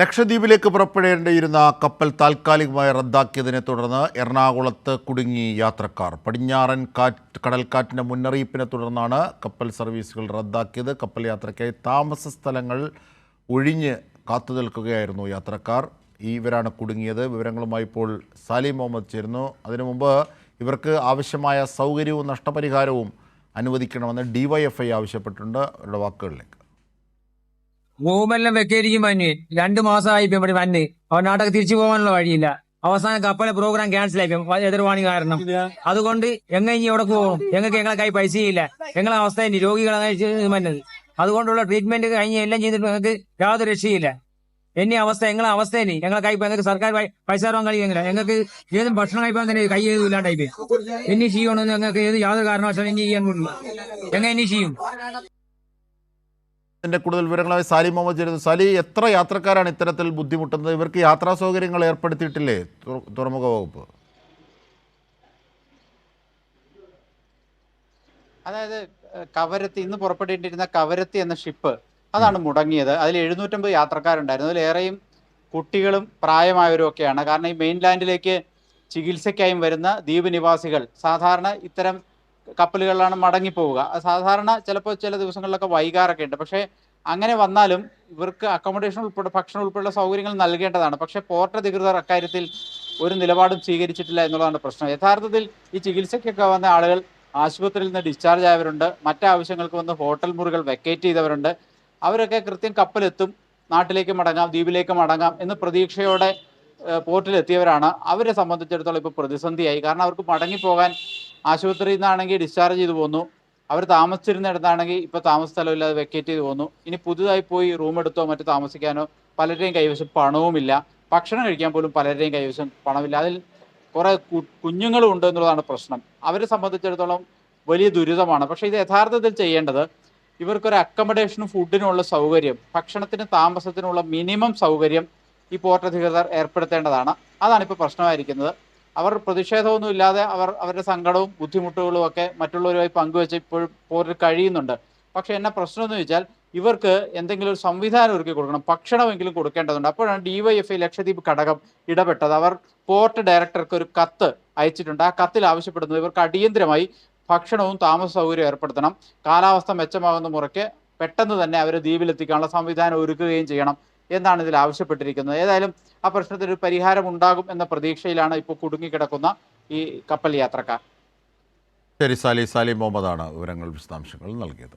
ലക്ഷദ്വീപിലേക്ക് പുറപ്പെടേണ്ടിയിരുന്ന കപ്പൽ താൽക്കാലികമായി റദ്ദാക്കിയതിനെ തുടർന്ന് എറണാകുളത്ത് കുടുങ്ങി യാത്രക്കാർ. പടിഞ്ഞാറൻ കടൽക്കാറ്റിൻ്റെ മുന്നറിയിപ്പിനെ തുടർന്നാണ് കപ്പൽ സർവീസുകൾ റദ്ദാക്കിയത്. കപ്പൽ യാത്രയ്ക്കായി താമസ സ്ഥലങ്ങൾ ഒഴിഞ്ഞ് കാത്തുനിൽക്കുകയായിരുന്നു യാത്രക്കാർ. ഇവരാണ് കുടുങ്ങിയത്. വിവരങ്ങളുമായി ഇപ്പോൾ സാലിം മുഹമ്മദ് ചേരുന്നു. അതിനു മുമ്പ് ഇവർക്ക് ആവശ്യമായ സൗകര്യവും നഷ്ടപരിഹാരവും അനുവദിക്കണമെന്ന് DYFI ആവശ്യപ്പെട്ടിട്ടുണ്ട്. അവരുടെ വാക്കുകളിലേക്ക്. റൂമെല്ലാം വെക്കേരിക്കും വന്ന് 2 മാസമായി ഇപ്പം ഇവിടെ വന്ന് അവർ നാട്ടിൽ തിരിച്ചു പോകാനുള്ള വഴിയില്ല. അവസാനം കപ്പലെ പ്രോഗ്രാം ക്യാൻസൽ ആയി എതിർവാണി കാരണം. അതുകൊണ്ട് ഇനി എവിടെ പോകും? ഞങ്ങളെ കൈ പൈസയില്ല. ഞങ്ങളെ അവസ്ഥ രോഗികളെ വന്നത്. അതുകൊണ്ടുള്ള ട്രീറ്റ്മെന്റ് കഴിഞ്ഞ് എല്ലാം ചെയ്തിട്ട് ഞങ്ങൾക്ക് യാതൊരു രക്ഷയില്ല. എന്നെ അവസ്ഥ ഞങ്ങളെ അവസ്ഥയില് ഞങ്ങളെ കൈ ഞങ്ങൾക്ക് സർക്കാർ പൈസ തരാൻ കഴിയുന്നില്ല. ഞങ്ങൾക്ക് ഏതും ഭക്ഷണം കഴിക്കാൻ തന്നെ കൈ ഏതും ഇല്ലാണ്ടായി. ഇനി ചെയ്യണമെന്ന് ഞങ്ങൾക്ക് യാതൊരു കാരണവശാലും ഇനി ചെയ്യാൻ പറ്റില്ല. ഇനി ചെയ്യും. ഇതിൻ്റെ കൂടുതൽ വിവരങ്ങളായി സാലിം മുഹമ്മദ് ചേരുന്നു. സാലി, എത്ര യാത്രക്കാരാണ് ഇത്തരത്തിൽ ബുദ്ധിമുട്ടുന്നത്? ഇവർക്ക് യാത്രാ സൗകര്യങ്ങൾ ഏർപ്പെടുത്തിയിട്ടില്ലേ തുറമുഖ വകുപ്പ്? അതായത് കവരത്തി, ഇന്ന് പുറപ്പെടേണ്ടിയിരുന്ന കവരത്തി എന്ന ഷിപ്പ് അതാണ് മുടങ്ങിയത്. അതിൽ 750 യാത്രക്കാരുണ്ടായിരുന്നു. അതിലേറെയും കുട്ടികളും പ്രായമായവരും ഒക്കെയാണ്. കാരണം ഈ മെയിൻലാൻഡിലേക്ക് ചികിത്സയ്ക്കായും വരുന്ന ദ്വീപ് നിവാസികൾ സാധാരണ ഇത്തരം കപ്പലുകളിലാണ് മടങ്ങിപ്പോവുക. സാധാരണ ചിലപ്പോൾ ചില ദിവസങ്ങളിലൊക്കെ വൈകാറൊക്കെ ഉണ്ട്. പക്ഷേ അങ്ങനെ വന്നാലും ഇവർക്ക് അക്കോമഡേഷൻ ഉൾപ്പെടെ ഭക്ഷണം ഉൾപ്പെടെയുള്ള സൗകര്യങ്ങൾ നൽകേണ്ടതാണ്. പക്ഷേ പോർട്ട് അധികൃതർ അക്കാര്യത്തിൽ ഒരു നിലപാടും സ്വീകരിച്ചിട്ടില്ല എന്നുള്ളതാണ് പ്രശ്നം. യഥാർത്ഥത്തിൽ ഈ ചികിത്സയ്ക്കൊക്കെ വന്ന ആളുകൾ ആശുപത്രിയിൽ നിന്ന് ഡിസ്ചാർജ് ആയവരുണ്ട്, മറ്റാവശ്യങ്ങൾക്ക് വന്ന് ഹോട്ടൽ മുറികൾ വെക്കേറ്റ് ചെയ്തവരുണ്ട്. അവരൊക്കെ കൃത്യം കപ്പലെത്തും, നാട്ടിലേക്ക് മടങ്ങാം, ദ്വീപിലേക്ക് മടങ്ങാം എന്ന് പ്രതീക്ഷയോടെ പോർട്ടിലെത്തിയവരാണ്. അവരെ സംബന്ധിച്ചിടത്തോളം ഇപ്പോൾ പ്രതിസന്ധിയായി. കാരണം അവർക്ക് മടങ്ങിപ്പോകാൻ ആശുപത്രിയിൽ നിന്നാണെങ്കിൽ ഡിസ്ചാർജ് ചെയ്തു പോന്നു, അവർ താമസിച്ചിരുന്നിടത്താണെങ്കിൽ ഇപ്പോൾ താമസ സ്ഥലമില്ലാതെ വെക്കേറ്റ് ചെയ്ത് പോന്നു. ഇനി പുതുതായി പോയി റൂം എടുത്തോ മറ്റോ താമസിക്കാനോ പലരുടെയും കൈവശം പണവുമില്ല. ഭക്ഷണം കഴിക്കാൻ പോലും പലരുടെയും കൈവശം പണമില്ല. അതിൽ കുറേ കുഞ്ഞുങ്ങളും ഉണ്ട് എന്നുള്ളതാണ് പ്രശ്നം. അവരെ സംബന്ധിച്ചിടത്തോളം വലിയ ദുരിതമാണ്. പക്ഷേ ഇത് യഥാർത്ഥത്തിൽ ചെയ്യേണ്ടത് ഇവർക്കൊരു അക്കോമഡേഷനും ഫുഡിനുള്ള സൗകര്യം, ഭക്ഷണത്തിനും താമസത്തിനുള്ള മിനിമം സൗകര്യം ഈ പോർട്ട് അധികൃതർ ഏർപ്പെടുത്തേണ്ടതാണ്. അതാണ് ഇപ്പോൾ പ്രശ്നമായിരിക്കുന്നത്. അവർ പ്രതിഷേധമൊന്നും ഇല്ലാതെ അവരുടെ സങ്കടവും ബുദ്ധിമുട്ടുകളും ഒക്കെ മറ്റുള്ളവരുമായി പങ്കുവെച്ച് ഇപ്പോഴും പോർട്ടിൽ കഴിയുന്നുണ്ട്. പക്ഷേ എന്നെ പ്രശ്നം എന്ന് വെച്ചാൽ ഇവർക്ക് എന്തെങ്കിലും ഒരു സംവിധാനം ഒരുക്കി കൊടുക്കണം, ഭക്ഷണമെങ്കിലും കൊടുക്കേണ്ടതുണ്ട്. അപ്പോഴാണ് DYFI ലക്ഷദ്വീപ് ഘടകം ഇടപെട്ടത്. അവർ പോർട്ട് ഡയറക്ടർക്ക് ഒരു കത്ത് അയച്ചിട്ടുണ്ട്. ആ കത്തിൽ ആവശ്യപ്പെടുന്നത് ഇവർക്ക് അടിയന്തരമായി ഭക്ഷണവും താമസ സൗകര്യവും ഏർപ്പെടുത്തണം. കാലാവസ്ഥ മെച്ചമാകുന്ന മുറയ്ക്ക് പെട്ടെന്ന് തന്നെ അവരെ ദ്വീപിലെത്തിക്കാനുള്ള സംവിധാനം ഒരുക്കുകയും ചെയ്യണം എന്നാണ് ഇതിൽ ആവശ്യപ്പെട്ടിരിക്കുന്നത്. ഏതായാലും ആ പ്രശ്നത്തിന് ഒരു പരിഹാരം ഉണ്ടാകും എന്ന പ്രതീക്ഷയിലാണ് ഇപ്പോൾ കുടുങ്ങിക്കിടക്കുന്ന ഈ കപ്പൽ യാത്രക്കാർ. ശരി സാലിം മുഹമ്മദാണ് വിവരങ്ങൾ വിശദാംശങ്ങൾ നൽകിയത്.